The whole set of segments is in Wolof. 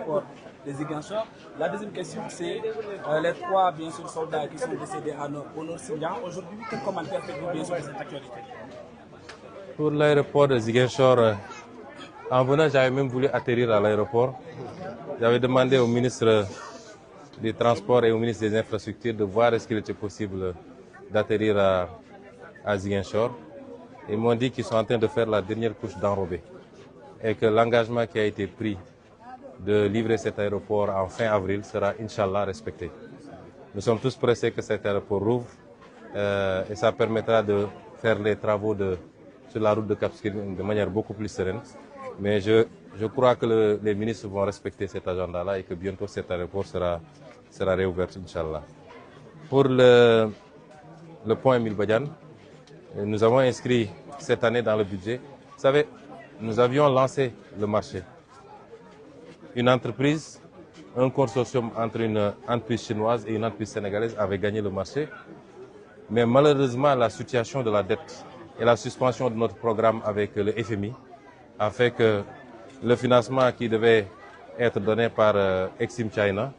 l'aéroport de Ziguinchor. La deuxième question, c'est les trois, bien sûr, soldats qui sont décédés au Nord-Sindian. Aujourd'hui, quel commentaire faites-vous, bien sûr, de cette actualité? Pour l'aéroport de Ziguinchor, en venant, j'avais même voulu atterrir à l'aéroport. J'avais demandé au ministre des Transports et au ministre des Infrastructures de voir est-ce qu'il était possible d'atterrir à Ziguinchor. Ils m'ont dit qu'ils sont en train de faire la dernière couche d'enrobé et que l'engagement qui a été pris de livrer cet aéroport en fin avril sera, Inch'Allah, respecté. Nous sommes tous pressés que cet aéroport rouvre et ça permettra de faire les travaux sur la route de Cap Skirring de manière beaucoup plus sereine. Mais je crois que les ministres vont respecter cet agenda-là et que bientôt cet aéroport sera réouvert, Inch'Allah. Pour le pont Émile Badiane, nous avons inscrit cette année dans le budget. Vous savez, nous avions lancé le marché. Une entreprise, un consortium entre une entreprise chinoise et une entreprise sénégalaise avait gagné le marché. Mais malheureusement, la situation de la dette et la suspension de notre programme avec le FMI a fait que le financement qui devait être donné par Exim China,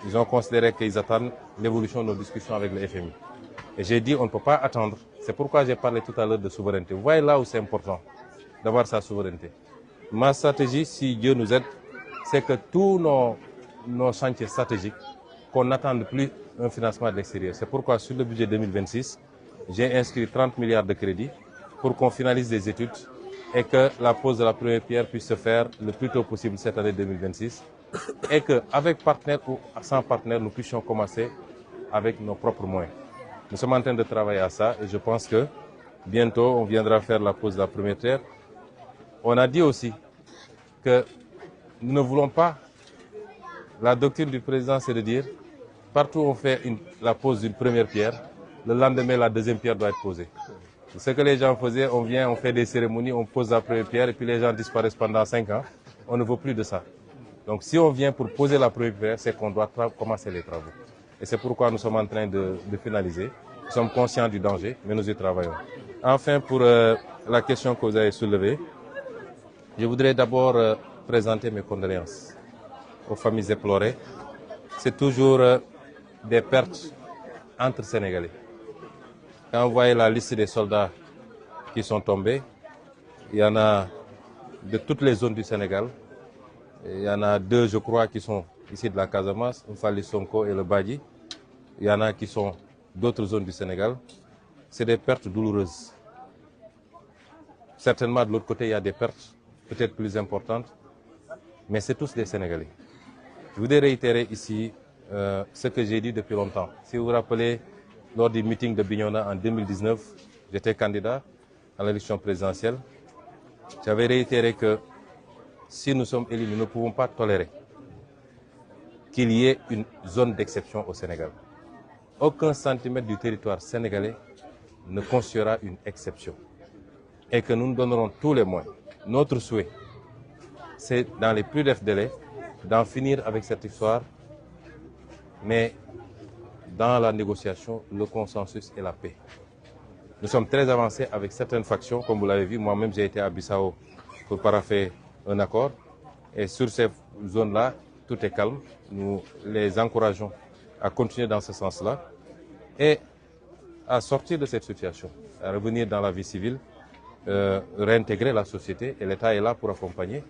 ils ont considéré qu'ils attendent l'évolution de nos discussions avec le FMI. Et j'ai dit on ne peut pas attendre. C'est pourquoi j'ai parlé tout à l'heure de souveraineté. Vous voyez là où c'est important d'avoir sa souveraineté. Ma stratégie, si Dieu nous aide, c'est que tous nos chantiers stratégiques, qu'on n'attende plus un financement de l'extérieur. C'est pourquoi sur le budget 2026, j'ai inscrit 30 milliards de crédits pour qu'on finalise des études et que la pose de la première pierre puisse se faire le plus tôt possible cette année 2026 et qu'avec partenaires ou sans partenaires, nous puissions commencer avec nos propres moyens. Nous sommes en train de travailler à ça et je pense que bientôt on viendra faire la pose de la première pierre. On a dit aussi que nous ne voulons pas, la doctrine du président c'est de dire partout où on fait la pose d'une première pierre, le lendemain la deuxième pierre doit être posée. Ce que les gens faisaient, on vient, on fait des cérémonies, on pose la première pierre et puis les gens disparaissent pendant 5 ans. On ne veut plus de ça. Donc si on vient pour poser la première pierre, c'est qu'on doit commencer les travaux. Et c'est pourquoi nous sommes en train de finaliser. Nous sommes conscients du danger, mais nous y travaillons. Enfin, pour la question que vous avez soulevée, je voudrais d'abord présenter mes condoléances aux familles éplorées. C'est toujours des pertes entre Sénégalais. Quand vous voyez la liste des soldats qui sont tombés, il y en a de toutes les zones du Sénégal. Il y en a 2, je crois, qui sont ici de la Casamance, Mfali Sonko et le Badi. Il y en a qui sont d'autres zones du Sénégal. C'est des pertes douloureuses. Certainement, de l'autre côté, il y a des pertes peut-être plus importantes, mais c'est tous des Sénégalais. Je voudrais réitérer ici ce que j'ai dit depuis longtemps. Si vous vous rappelez, lors du meeting de Bignona en 2019, j'étais candidat à l'élection présidentielle. J'avais réitéré que si nous sommes élus, nous ne pouvons pas tolérer qu'il y ait une zone d'exception au Sénégal. Aucun centimètre du territoire sénégalais ne constituera une exception. Et que nous nous donnerons tous les moyens. Notre souhait, c'est dans les plus brefs délais d'en finir avec cette histoire, mais dans la négociation, le consensus et la paix. Nous sommes très avancés avec certaines factions, comme vous l'avez vu. Moi-même, j'ai été à Bissau pour parapher un accord. Et sur ces zones-là, tout est calme. Nous les encourageons à continuer dans ce sens-là et à sortir de cette situation, à revenir dans la vie civile, réintégrer la société. Et l'État est là pour accompagner.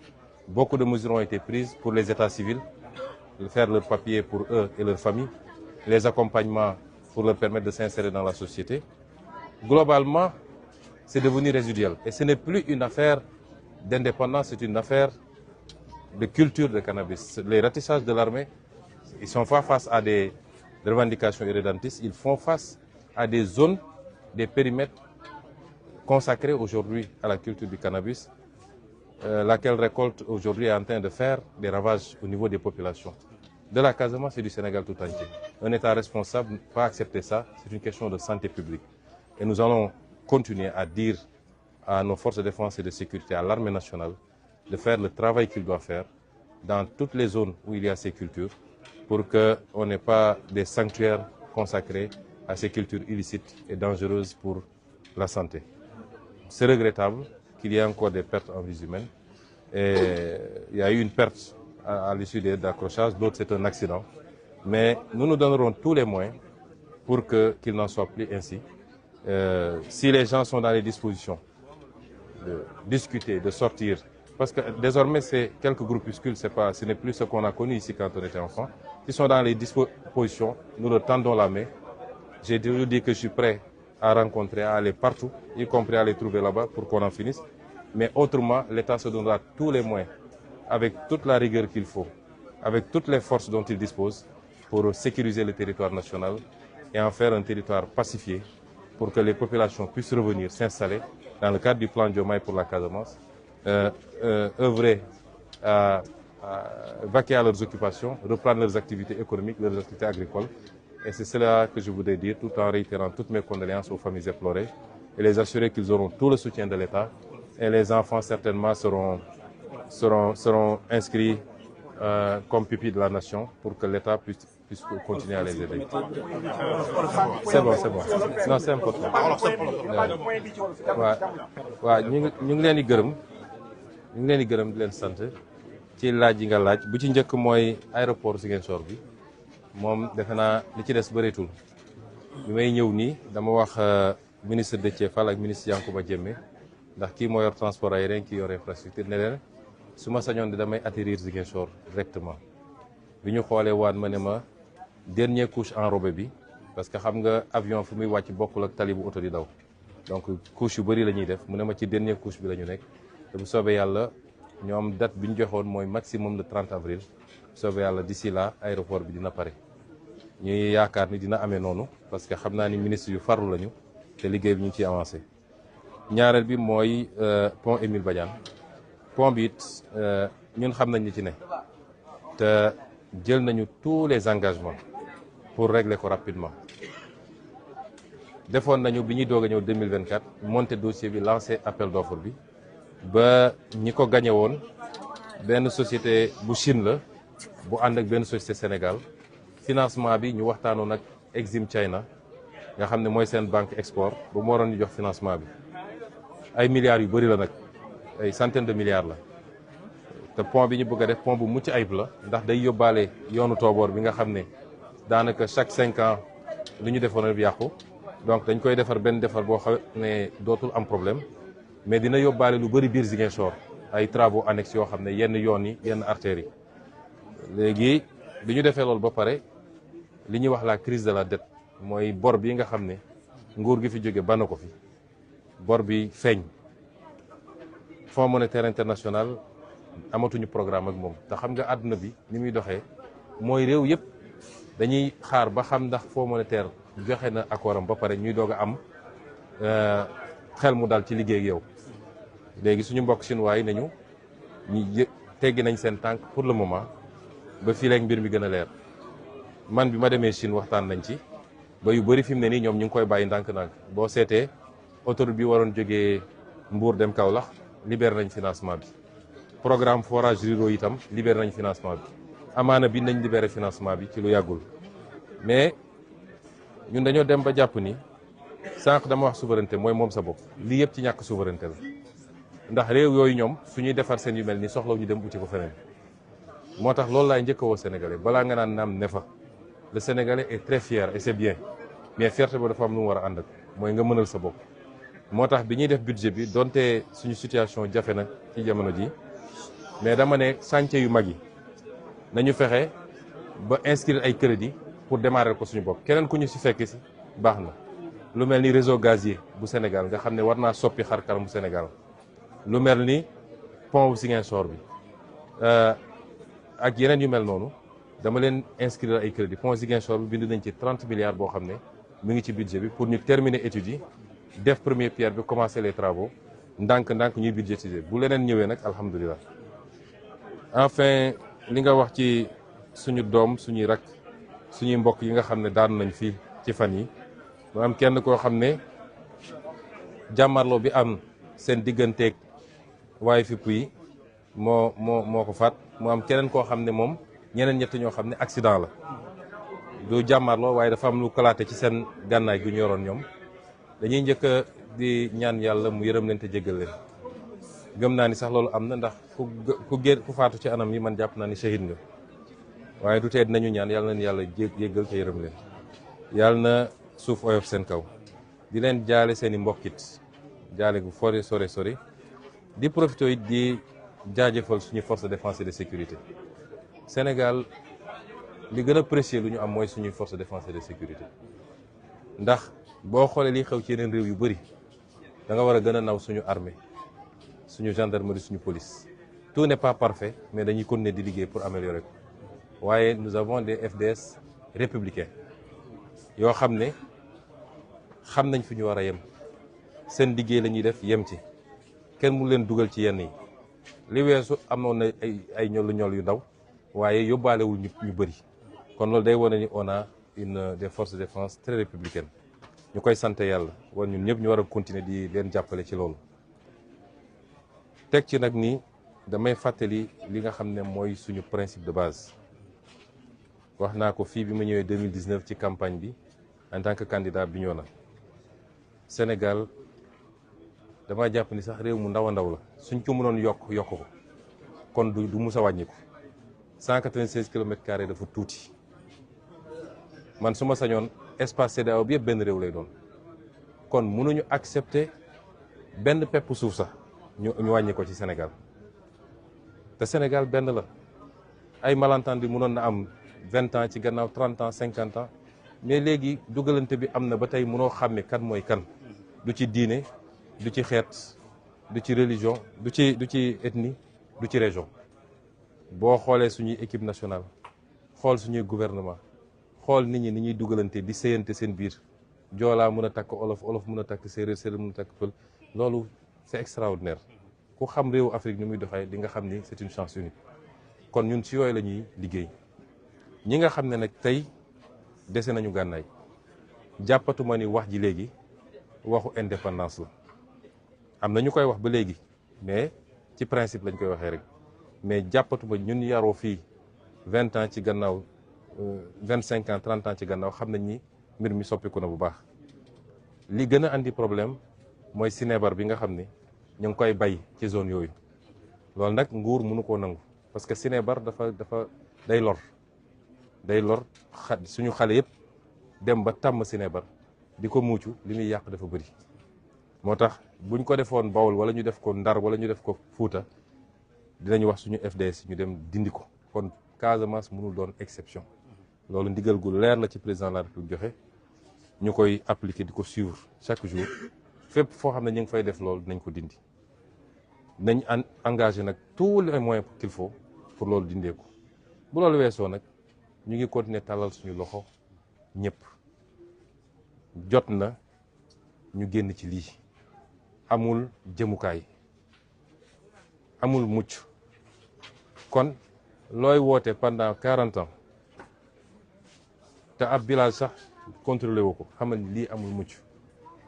Beaucoup de mesures ont été prises pour les États civils, faire leur papier pour eux et leurs familles, les accompagnements pour leur permettre de s'insérer dans la société. Globalement, c'est devenu résiduel. Et ce n'est plus une affaire d'indépendance, c'est une affaire de culture de cannabis. Les ratissages de l'armée, ils sont pas face à des revendications irrédentistes, ils font face à des zones, des périmètres consacrés aujourd'hui à la culture du cannabis, laquelle récolte aujourd'hui est en train de faire des ravages au niveau des populations. De la Casamance et du Sénégal tout entier. Un État responsable ne peut pas accepter ça, c'est une question de santé publique. Et nous allons continuer à dire à nos forces de défense et de sécurité, à l'armée nationale, de faire le travail qu'il doit faire dans toutes les zones où il y a ces cultures, pour qu'on n'ait pas des sanctuaires consacrés à ces cultures illicites et dangereuses pour la santé. C'est regrettable qu'il y ait encore des pertes en vies humaines. Et il y a eu une perte à l'issue d'accrochage, l'autre c'est un accident. Mais nous nous donnerons tous les moyens pour qu'il n'en soit plus ainsi. Si les gens sont dans les dispositions de discuter, de sortir, parce que désormais c'est quelques groupuscules, ce n'est plus ce qu'on a connu ici quand on était enfant. S'ils sont dans les dispositions, nous leur tendons la main. J'ai toujours dit que je suis prêt à rencontrer, à aller partout, y compris à les trouver là-bas pour qu'on en finisse. Mais autrement, l'État se donnera tous les moyens, avec toute la rigueur qu'il faut, avec toutes les forces dont il dispose, pour sécuriser le territoire national et en faire un territoire pacifié pour que les populations puissent revenir s'installer dans le cadre du plan Diomaye pour la Casamance, œuvrer à vaquer à leurs occupations, reprendre leurs activités économiques, leurs activités agricoles. Et c'est cela que je voudrais dire tout en réitérant toutes mes condoléances aux familles éplorées et les assurer qu'ils auront tout le soutien de l'État et les enfants certainement seront inscrits comme pupilles de la nation pour que l'État puisse continuer à les aider. C'est bon. Non, c'est important. waaw ñu ngi leen di gërëm di leen sant ci laaj yi nga laaj bu ci njëkk mooy aéroport Ziguinchor bi moom defe naa li ci des bëreetul bi may ñëw nii dama wax ministre Déthié Fall ak ministre Yankhoba Diémé ndax kii moo yor transport aérien kii yor infrastructure ne leen su ma sañoon di damay atterrir Ziguinchor directement bi ñu xoolee waat ma ne ma dernier couche enrobé bi parce que xam nga avion fu muy wàcc bokkul ak tali bu oto di daw donc couche yu bëri la ñuy def mu ne ma ci dernier couche bi la ñu nekk te bu soobee yàlla ñoom date bi ñu joxoon mooy maximum le 30 avril bu soobee yàlla d'ici là aéroport bi dina pare ñuy yaakaar ni dina amee noonu parce que xam naa ni ministre yu farlu lañu te liggéey bi ñu ngi ciy avancé ñaareel bi mooy pont Émile Badiane pont bi it ñun xam nañ li ci ne te jël nañu tous les engagements pour régler ko rapidement defoon nañu bi ñuy doog a ñëw 2024 monter dossier bi lancer appel d'offre bi ba ñi ko gagné woon benn société bu Chine la bu ànd ak benn société Sénégal financement bi ñu waxtaanoon ak Exim China nga xam ne mooy seen banque export ba mu waroon ñu jox financement bi ay milliards yu bëri la nag ay centaines de milliards la te pont bi ñu bëgg a def pont bu mucc ayib la ndax day yóbbaale yoonu tooboor bi nga xam ne daanaka chaque 5 ans lu ñu defoon bi yàqu donc dañ koy defar benn defar boo xam ne dootul am problème mais dina yóbbaale lu bëri biir Ziguinchor ay travaux annexes yoo xam ne yenn yoon yi yenn artères yi léegi bi ñu defee loolu ba pare li ñuy wax la crise de la dette mooy bor bi nga xam ne nguur gi fi jóge bana ko fi bor bi feeñ Fonds monétaire international amatuñu programme ak moom te xam nga àdduna bi ni muy doxee mooy réew yëpp dañuy xaar ba xam ndax Fonds monétaire joxe na accord am ba pare ñuy doog a am xel mu dal ci liggéey ak yow léegi suñu mbokk chinois yi nañu ñu teggi nañ seen tànk pour le moment ba fii léegi mbir mi gën a leer man bi ma demee Chine waxtaan nañ ci ba yu bëri fi mu ne nii ñoom ñu ngi koy bàyyi ndànk-ndànk boo seetee autoroute bi waroon jógee Mbour dem Kaolack libéré nañ financement bi programme forage ruraux itam libéré nañ financement bi amaana bi nañ libéré financement bi ci lu yàggul mais ñun dañoo dem ba jàpp ni sànq dama wax souveraineté mooy moom sa bopp lii yëpp ci ñàkk souveraineté la ndax réew yooyu ñoom suñuy defar seen yu mel ni soxlaw ñu dem uti ko feneen moo tax loolu laay njëkk a woo Sénégalais balaa nga naan naam ne fa le Sénégalais est très fier et c'est bien mais fierté ba dafa am lu mu war a ànd ak mooy nga mënal sa bopp moo tax bi ñuy def budget bi donte suñu situation jafe na ci jamono ji mais dama ne chantier yu mag yi nañu fexe ba inscrire ay crédit pour démarrer ko suñu bopp keneen ku ñu si fekk si baax na lu mel ni réseau gazier bu Sénégal nga xam ne war naa soppi xar kanam bu Sénégal lu mel ni pont bu Ziguinchor bi ak yeneen yu mel noonu dama leen inscrire ay crédit pont Ziguinchor bi bind nañ ci 30 milliards boo xam ne mu ngi ci budget bi pour ñu terminer études yi def première pierre bi commencer les travaux ndànk-ndànk ñuy budgétiser bu leneen ñëwee nag alhamdulilah. enfin li nga wax ci suñu doom suñuy rak suñuy mbokk yi nga xam ne daanu nañ fii ci fan yi mu am kenn koo xam ne jàmmarloo bi am seen digganteeg waaye fipp yi moo ko faat mu am keneen koo xam ne moom ñeneen ñett ñoo xam ne accident la du jàmmarloo waaye dafa am lu kalaate ci seen gànnaay gu ñu yoroon ñoom dañuy njëkk di ñaan yàlla mu yërëm leen te jéggal leen gëm naa ni sax loolu am na ndax ku faatu ci anam yi man jàpp naa ni shahid nga waaye du tee dinañu ñaan yàlla na yàlla jéggal te yërëm leen yàlla na suuf oyof seen kaw di leen jaale seen i mbokkit jaale gu sore di profité it di jaajëfal suñu force de défense et de sécurité Sénégal li gën a précieux lu ñu am mooy suñuy force de défense et de sécurité ndax boo xoolee li xew ci yeneen réew yu bëri da nga war a gën a naw suñu armée suñu gendarmerie suñu police tout n'est pas parfait mais dañuy continuer di liggéey pour améliorer ko waaye nous avons des FDS républicains yoo xam ne xam nañ fi ñu war a yem seen liggéey la ñuy def yem ci kenn mu leen dugal ci yenn yi li weesu amoon na ay ñol yu ndaw waaye yóbbaalewul ñu bëri kon loolu day wane ni on a une des forces de défense très républicaines ñu koy sant yàlla war ñun ñëpp ñu war a continuer di leen jàppale ci loolu teg ci nag ni damay fàttali li nga xam ne mooy suñu principe de base wax naa ko fii bi ma ñëwee 2019 ci campagne bi en tant que candidat Bignona Sénégal dama jàpp ni sax réew mu ndaw a ndaw la suñ ko mënoon yokk ko kon du mus a wàññiku 196 kilomètres carrés dafa tuuti man su ma sañoon espace CEDEAO bi yëpp benn réew lay doon kon mënuñu accepter benn pepp suuf sax ñu wàññi ko ci Sénégal te Sénégal benn la ay malentendu mënoon na am 20 ans ci gannaaw 30 ans 50 ans mais léegi dugalante bi am na ba tey mënoo xàmme kan mooy kan du ci diine du ci xeet du ci religion du ci ethnie du ci région boo xoolee suñuy équipe nationale xool suñuy gouvernement xool nit ñi ni ñuy dugalante di séyante seen biir joolaa mën a takk olof mën a takk séeréer mën a takk pël loolu c'est extraordinaire ku xam réewu Afrique ni muy doxee di nga xam ni c'est une chance unique kon ñun ci yooyu la ñuy liggéey ñi nga xam ne nag tey dese nañu gànnaay jàppatuma ni wax ji léegi waxu indépendance la am na ñu koy wax ba léegi mais ci principe lañ koy waxee rek mais jàppatuma ñun yaroo fii 20 ans ci gannaaw 25 ans 30 ans ci gannaaw xam nañ ni mbir mi soppiku na bu baax li gën a andi problème mooy sinébar bi nga xam ne ñu ngi koy bay ci zone yooyu loolu nag nguur mënu koo nangu parce que sinébar dafa day lor suñu xale yëpp dem ba tàmm sinébar di ko muucu li muy yàq dafa bëri moo tax buñ ko defoon Bawol wala ñu def ko Ndar wala ñu def ko Fuuta dinañu wax suñu FDS ñu dem dindi ko kon Casamance mënul doon exception loolu ndigal gu leer la ci président de la République joxe ñu koy appliquer di ko suivre chaque jour fépp foo xam ne ñu ngi fay def loolu dinañ ko dindi nañ engagé nag tous les moyens qu'il faut pour loolu dindee ko bu loolu weesoo nag ñu ngi continuer tàllal suñu loxo ñëpp jot na ñu génn ci lii amul jëmukaay amul mucc kon looy woote pendant 40 ans te ab village sax contrôlé wu ko xamal ni lii amul mucc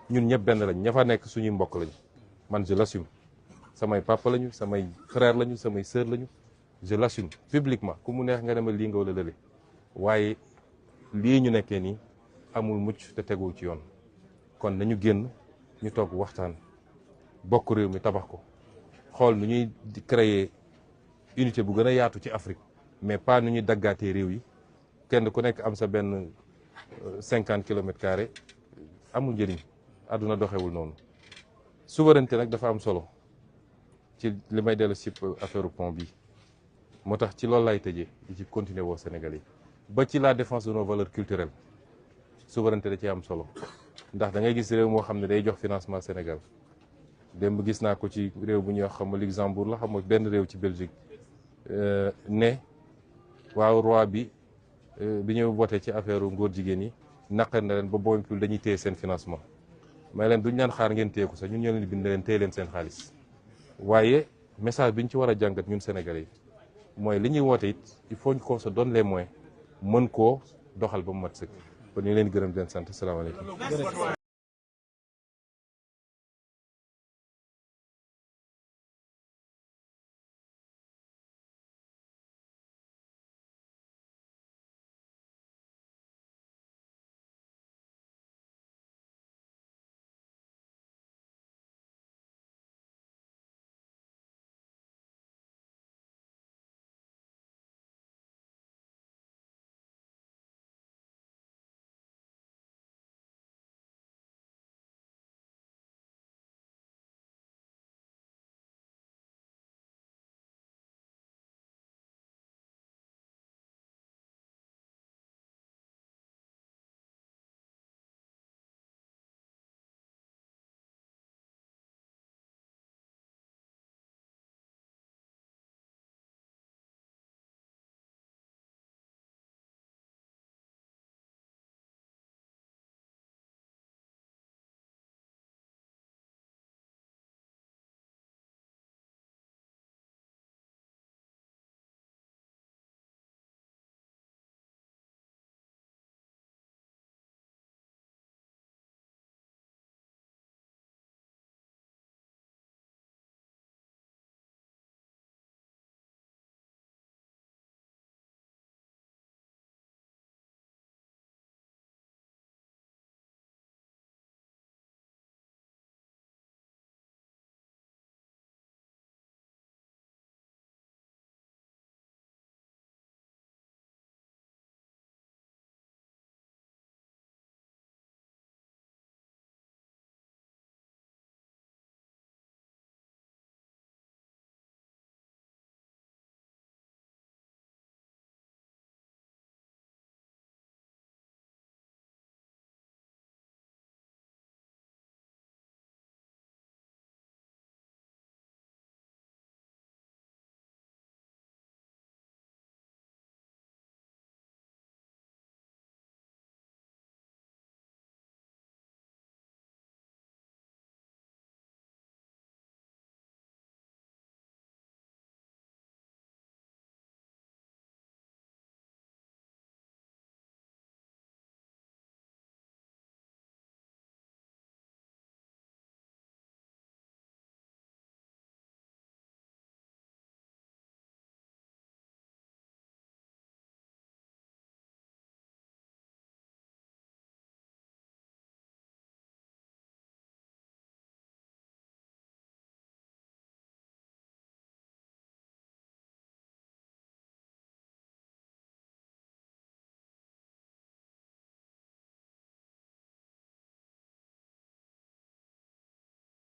ñun ñëpp benn lañ ña fa nekk suñuy mbokk lañu man je l'assume samay papa lañu samay frère lañu samay sœur lañu je l'assume publiquement ku mu neex nga demal lii nga wala lële waaye lii ñu nekkee nii amul mucc te tegul ci yoon kon nañu génn ñu toog waxtaan bokk réew mi tabax ko xool nu ñuy créer unité bu gën a yaatu ci Afrique mais pas nu ñuy daggaatee réew yi kenn ku nekk am sa benn 50 kilomètres carrés amul njëriñ àdduna doxewul noonu souveraineté nag dafa am solo ci li may dellu si affaire pont bi moo tax ci loolu lay tëjee di ci continuer woo Sénégal yi ba ci la défense de nos valeurs culturelles souveraineté da ci am solo ndax da ngay gis réew moo xam ne day jox financement Sénégal démb gis naa ko ci réew bu ñuy wax xam nga Luxembourg la xam nga benn réew ci Belgique ne waaw roi bi ñëw voté ci affaire ngóor jigéen yi naqar na leen ba bompul dañuy téye seen financement may leen duñ leen xaar ngeen téye ko sax ñun ñoo leen bind leen téye leen seen xaalis waaye message bi ñu ci war a jàngat ñun Sénégalais yi mooy li ñuy woote it il faut qu'on se donne les moyens mën koo doxal ba mu mat sëkk kon ñu leen gërëm di leen sant salaamaaleykum